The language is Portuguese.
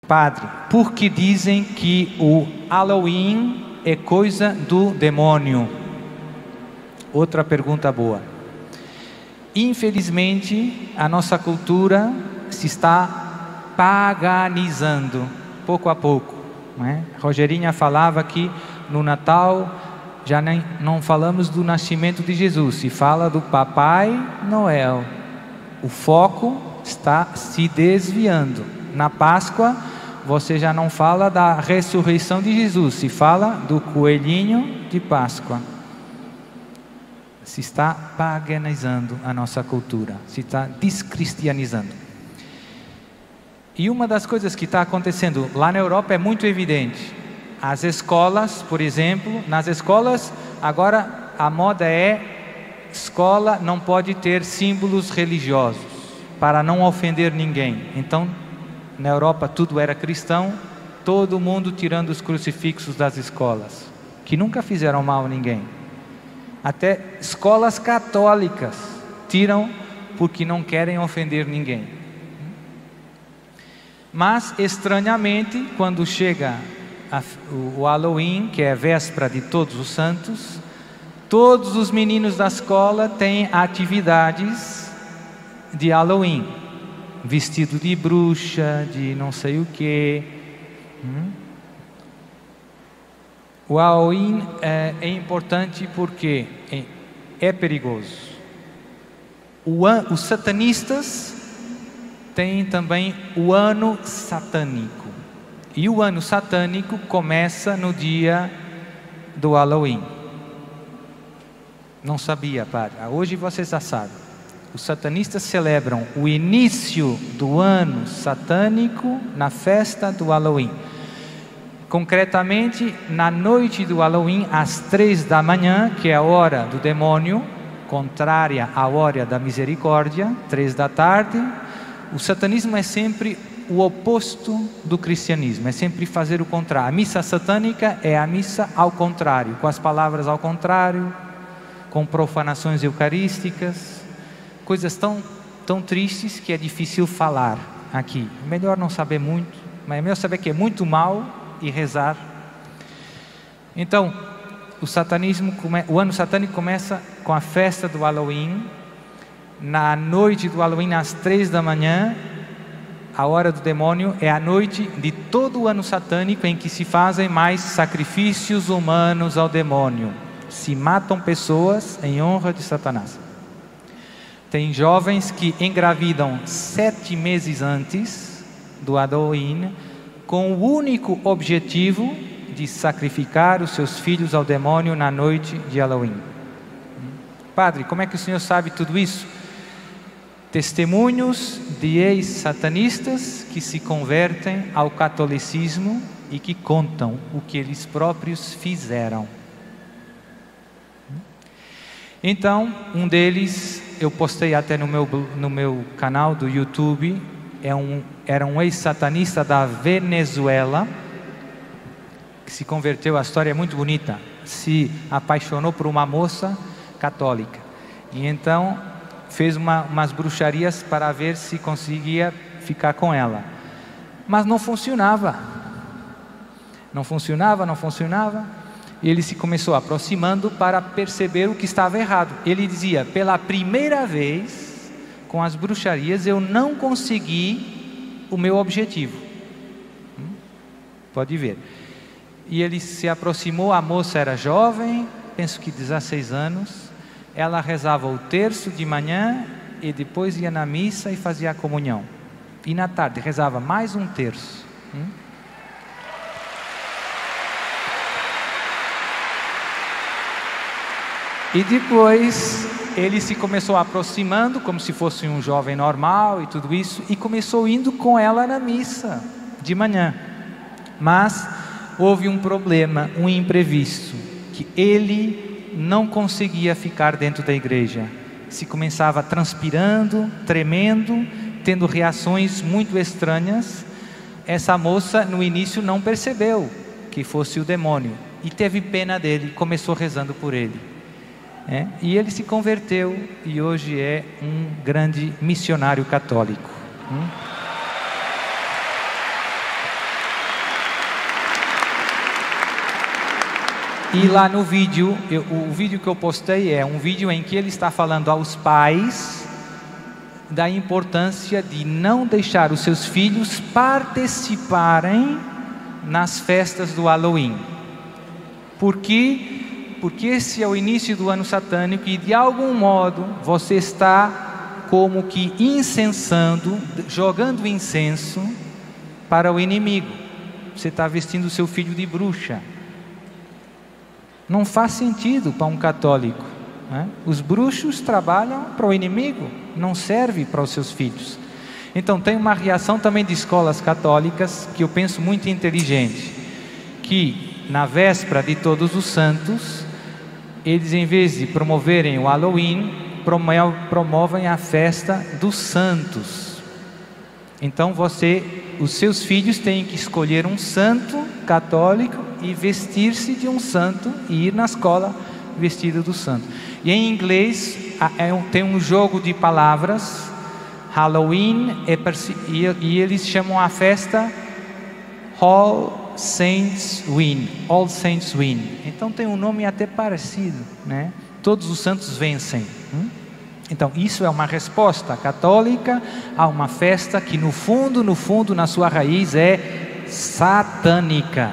Padre, por que dizem que o Halloween é coisa do demônio? Outra pergunta boa. Infelizmente, a nossa cultura se está paganizando, pouco a pouco, não é? Rogerinha falava que no Natal já não falamos do nascimento de Jesus, se fala do Papai Noel. O foco está se desviando. Na Páscoa, você já não fala da ressurreição de Jesus, se fala do coelhinho de Páscoa. Se está paganizando a nossa cultura, se está descristianizando. E uma das coisas que está acontecendo lá na Europa é muito evidente. As escolas, por exemplo, nas escolas, agora a moda é: escola não pode ter símbolos religiosos, para não ofender ninguém. Então, na Europa tudo era cristão, todo mundo tirando os crucifixos das escolas, que nunca fizeram mal a ninguém. Até escolas católicas tiram porque não querem ofender ninguém. Mas, estranhamente, quando chega o Halloween, que é a véspera de Todos os Santos, todos os meninos da escola têm atividades de Halloween. Vestido de bruxa, de não sei o que. O Halloween é importante porque é perigoso. Os satanistas têm também o ano satânico. E o ano satânico começa no dia do Halloween. Não sabia, padre? Hoje você já sabe. Os satanistas celebram o início do ano satânico na festa do Halloween. Concretamente, na noite do Halloween, às 3 da manhã, que é a hora do demônio, contrária à hora da misericórdia, 3 da tarde, o satanismo é sempre o oposto do cristianismo, é sempre fazer o contrário. A missa satânica é a missa ao contrário, com as palavras ao contrário, com profanações eucarísticas, coisas tão tristes que é difícil falar aqui. Melhor não saber muito, mas é melhor saber que é muito mal e rezar. Então, o ano satânico começa com a festa do Halloween. Na noite do Halloween, às 3 da manhã, a hora do demônio, é a noite de todo o ano satânico em que se fazem mais sacrifícios humanos ao demônio. Se matam pessoas em honra de Satanás. Tem jovens que engravidam 7 meses antes do Halloween, com o único objetivo de sacrificar os seus filhos ao demônio na noite de Halloween. Padre, como é que o senhor sabe tudo isso? Testemunhos de ex-satanistas que se convertem ao catolicismo e que contam o que eles próprios fizeram. Então, um deles, eu postei até no meu canal do YouTube, era um ex-satanista da Venezuela, que se converteu. A história é muito bonita. Se apaixonou por uma moça católica, e então fez umas bruxarias para ver se conseguia ficar com ela, mas não funcionava. E ele se começou aproximando para perceber o que estava errado. Ele dizia: pela primeira vez, com as bruxarias, eu não consegui o meu objetivo. Pode ver. E ele se aproximou, a moça era jovem, penso que 16 anos, ela rezava o terço de manhã e depois ia na missa e fazia a comunhão. E na tarde rezava mais um terço. E depois ele se começou aproximando como se fosse um jovem normal e tudo isso, e começou indo com ela na missa de manhã. Mas houve um problema, um imprevisto, que ele não conseguia ficar dentro da igreja. Se começava transpirando, tremendo, tendo reações muito estranhas. Essa moça no início não percebeu que fosse o demônio e teve pena dele, começou rezando por ele. E ele se converteu e hoje é um grande missionário católico. E lá no vídeo, o vídeo que eu postei é um vídeo em que ele está falando aos pais da importância de não deixar os seus filhos participarem nas festas do Halloween. Por quê? Porque esse é o início do ano satânico e de algum modo você está como que incensando, jogando incenso para o inimigo. Você está vestindo o seu filho de bruxa. Não faz sentido para um católico, né? Os bruxos trabalham para o inimigo, não serve para os seus filhos. Então tem uma reação também de escolas católicas que eu penso muito inteligente, que na véspera de Todos os Santos, eles, em vez de promoverem o Halloween, promovem a festa dos santos. Então os seus filhos têm que escolher um santo católico e vestir-se de um santo e ir na escola vestido do santo. E em inglês tem um jogo de palavras, Halloween, e eles chamam a festa All Saints Win. Então tem um nome até parecido, né? Todos os santos vencem. Então isso é uma resposta católica a uma festa que no fundo, na sua raiz é satânica.